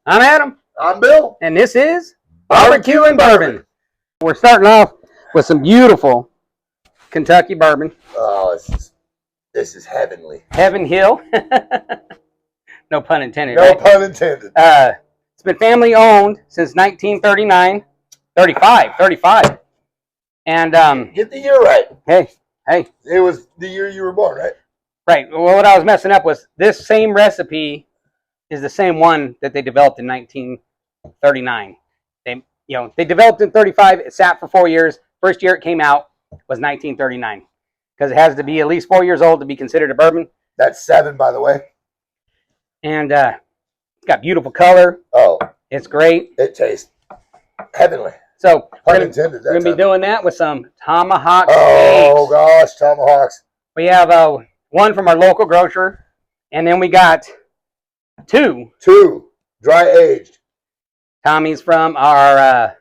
I'm Adam. I'm Bill. And this is Barbecue and Bourbon. We're starting off with some beautiful Kentucky bourbon. Oh, this is heavenly. Heaven Hill. No pun intended. No right? pun intended. It's been family owned since 1939. 35. And get the year right. Hey. It was the year you were born, right? Right. Well, what I was messing up was this same recipe is the same one that they developed in 1939. They developed in 35. It sat for 4 years. First year it came out was 1939 because it has to be at least 4 years old to be considered a bourbon. That's 7, by the way. And it's got beautiful color. Oh, it's great. It tastes heavenly. So we're Pun intended. going to be doing that with some Tomahawk Steaks. Steaks. Oh gosh, Tomahawks. We have one from our local grocer, and then we got two dry aged. Tommy's from our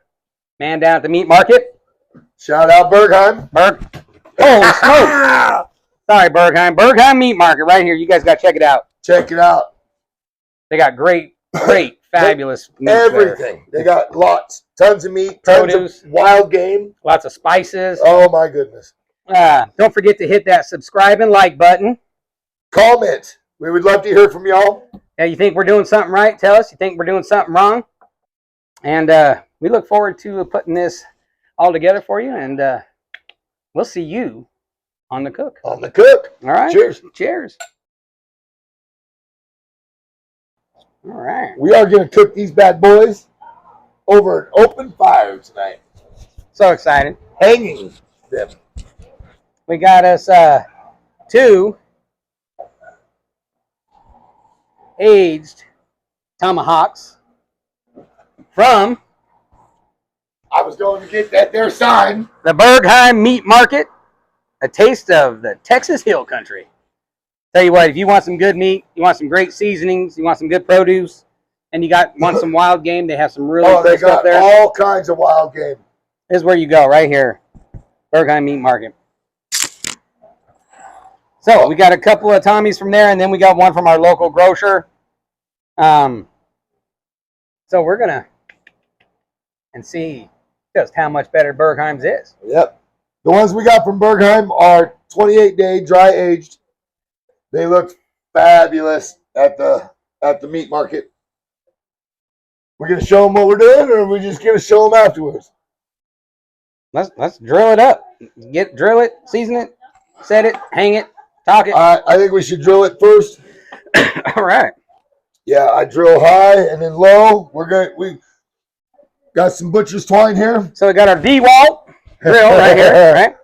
man down at the meat market. Shout out Bergheim. Holy smoke! Sorry, Bergheim. Bergheim Meat Market right here. You guys got to check it out. Check it out. They got great, fabulous meat everything. there. They got tons of meat, Produce, tons of wild game, lots of spices. Oh my goodness! Don't forget to hit that subscribe and like button. Comment. We would love to hear from y'all. Yeah, you think we're doing something right? Tell us. You think we're doing something wrong? And we look forward to putting this all together for you. And we'll see you on the cook. On the cook. All right. Cheers. Cheers. All right. We are going to cook these bad boys over an open fire tonight. So excited. Hanging them. We got us 2 aged Tomahawks from... I was going to get that there sign. The Bergheim Meat Market. A taste of the Texas Hill Country. Tell you what, if you want some good meat, you want some great seasonings, you want some good produce, and want some wild game, they have some really good stuff there. All kinds of wild game. This is where you go, right here. Bergheim Meat Market. So we got a couple of Tommies from there, and then we got one from our local grocer. So we're gonna see just how much better Bergheim's is. Yep. The ones we got from Bergheim are 28-day dry aged. They look fabulous at the meat market. We're gonna show them what we're doing, or are we just gonna show them afterwards? Let's drill it up. Drill it, season it, set it, hang it, talk it. I think we should drill it first. All right. Yeah, I drill high and then low. We got some butcher's twine here. So we got our D-Walt drill right here. Right?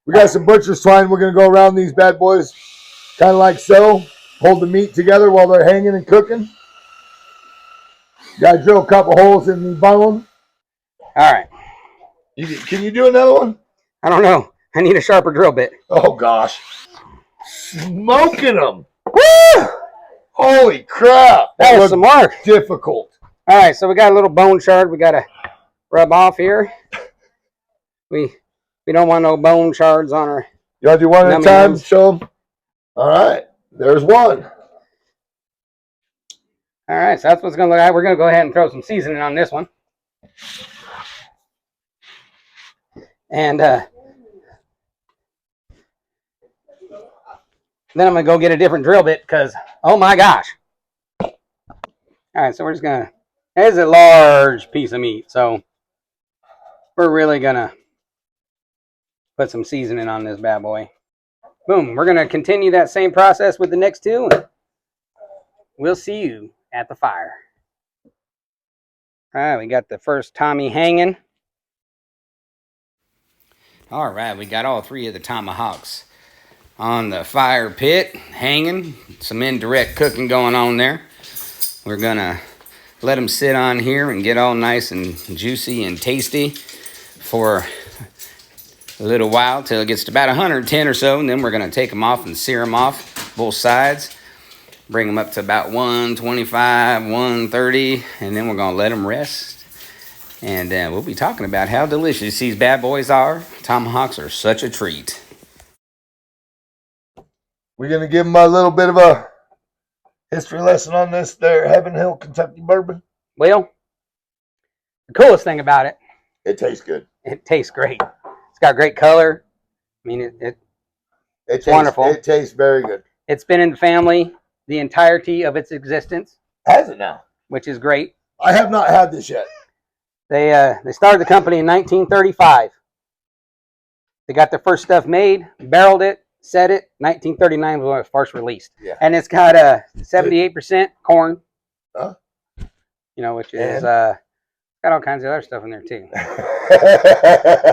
We got some butcher's twine. We're gonna go around these bad boys, kind of like so. Hold the meat together while they're hanging and cooking. Got to drill a couple holes in the bone. All right. Can you do another one? I don't know. I need a sharper drill bit. Oh gosh, smoking them! Woo! Holy crap! That was some work. Difficult. All right, so we got a little bone shard we got to rub off here. We don't want no bone shards on our... You want to do one at a time? Show them. All right, there's one. All right, so that's what's going to look like. We're going to go ahead and throw some seasoning on this one. And then I'm going to go get a different drill bit because, oh my gosh. All right, so we're just going to... It's a large piece of meat, so we're really going to put some seasoning on this bad boy. Boom. We're going to continue that same process with the next 2. And we'll see you at the fire. All right, we got the first Tommy hanging. All right, we got all 3 of the Tomahawks on the fire pit, hanging. Some indirect cooking going on there. We're going to let them sit on here and get all nice and juicy and tasty for a little while till it gets to about 110 or so, and then we're going to take them off and sear them off both sides. Bring them up to about 125, 130, and then we're going to let them rest. And we'll be talking about how delicious these bad boys are. Tomahawks are such a treat. We're going to give them a little bit of a history lesson on this there Heaven Hill Kentucky bourbon? Well, the coolest thing about it, It tastes good. it tastes great. It's got great color. I mean, it's wonderful. It tastes very good. It's been in the family the entirety of its existence, Has it now? which is great. I have not had this yet. They started the company in 1935. They got their first stuff made, barreled it, set it. 1939 was when it was first released. Yeah. And it's got 78% corn. Huh? You know, which is And? got all kinds of other stuff in there too.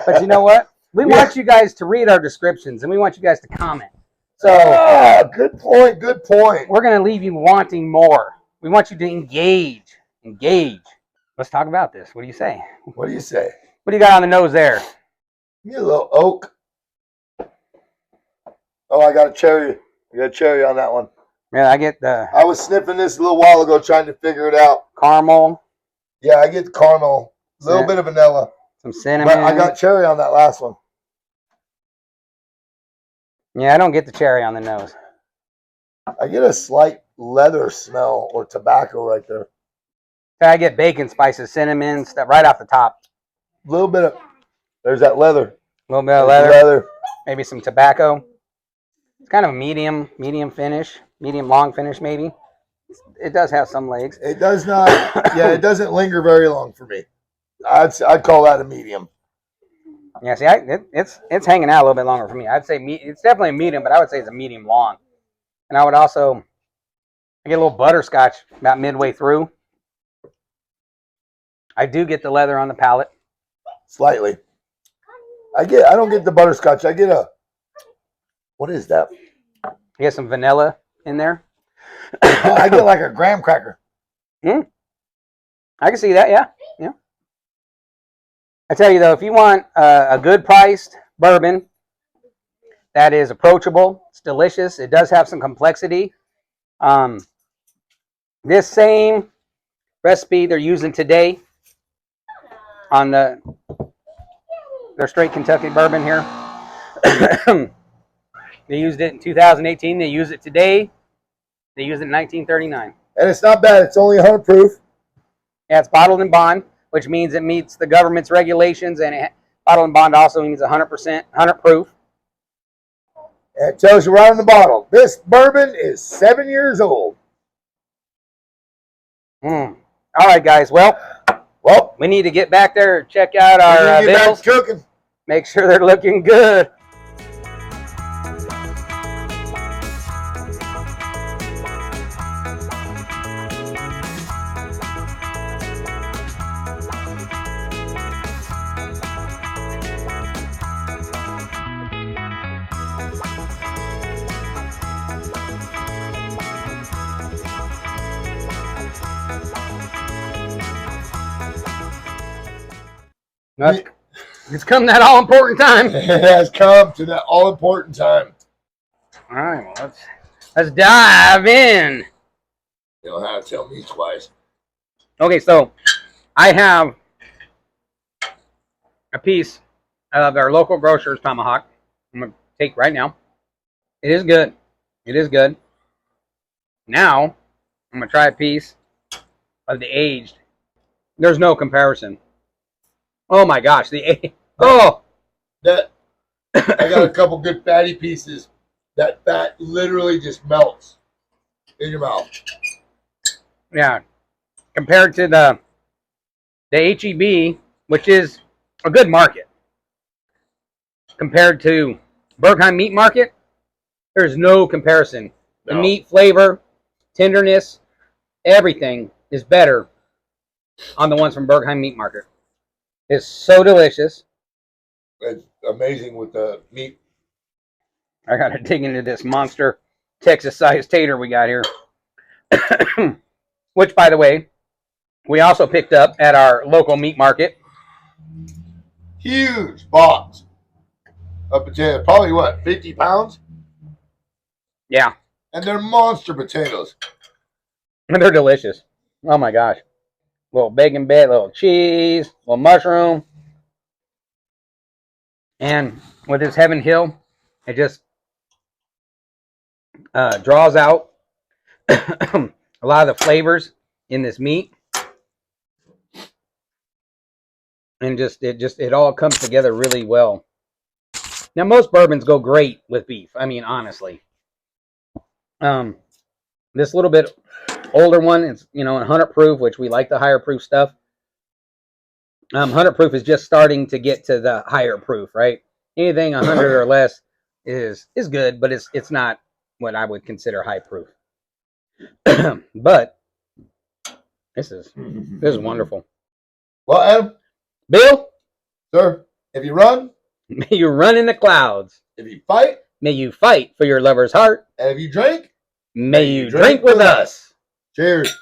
But you know what? We want you guys to read our descriptions, and we want you guys to comment. So, good point. Good point. we're going to leave you wanting more. We want you to engage. Engage. Let's talk about this. What do you say? What do you say? What do you got on the nose there? Give me a little oak. Oh, I got a cherry. I got a cherry on that one. Yeah, I get the I was sniffing this a little while ago trying to figure it out. caramel, Yeah, I get the caramel. A little bit of vanilla. some cinnamon. But I got cherry on that last one. Yeah, I don't get the cherry on the nose. I get a slight leather smell or tobacco right there. I get bacon, spices, cinnamon, stuff right off the top. A little bit of, there's that leather. A little bit of There's leather, maybe some tobacco. It's kind of a medium finish, medium long finish maybe. It does have some legs. It does not, yeah, it doesn't linger very long for me. I'd call that a medium. Yeah, see, it's hanging out a little bit longer for me. I'd say it's definitely a medium, but I would say it's a medium long. And I would also, I get a little butterscotch about midway through. I do get the leather on the palate. Slightly. I don't get the butterscotch. I get what is that? I get some vanilla in there. I get like a graham cracker. I can see that, yeah. I tell you though, if you want a good priced bourbon that is approachable, it's delicious, it does have some complexity. This same recipe they're using today on their straight Kentucky bourbon here. They used it in 2018. They use it today. They used it in 1939. And it's not bad. It's only 100 proof. Yeah, it's bottled in bond, which means it meets the government's regulations, and bottled in bond also means 100%, 100 proof. And it tells you right on the bottle, this bourbon is 7 years old. All right, guys. Well, we need to get back there and check out our bills. Cooking. Make sure they're looking good. It's come that all important time. It has come to that all important time. All right, well, let's dive in. You don't have to tell me twice. Okay, so I have a piece of our local grocer's Tomahawk. I'm gonna take right now. It is good. It is good. Now I'm gonna try a piece of the aged. There's no comparison. Oh my gosh, That I got a couple good fatty pieces. That fat literally just melts in your mouth. Yeah, compared to the HEB, which is a good market, compared to Bergheim Meat Market, there's no comparison. No. The meat flavor, tenderness, everything is better on the ones from Bergheim Meat Market. It's so delicious. It's amazing with the meat. I gotta dig into this monster Texas-sized tater we got here. Which, by the way, we also picked up at our local meat market. Huge box of potatoes. Probably what, 50 pounds? Yeah. And they're monster potatoes. And they're delicious. Oh my gosh. Little bacon bit, little cheese, little mushroom. And with this Heaven Hill, it just draws out a lot of the flavors in this meat. And it all comes together really well. Now, most bourbons go great with beef. I mean, honestly. This little bit older one, it's, you know, 100 proof, which we like the higher proof stuff. 100 proof is just starting to get to the higher proof, right? Anything 100 or less is good, but it's not what I would consider high proof. But this is wonderful. Well, Adam, Bill, sir, if you run, may you run in the clouds. if you fight, may you fight for your lover's heart. And if you drink, may you drink with us. Cheers.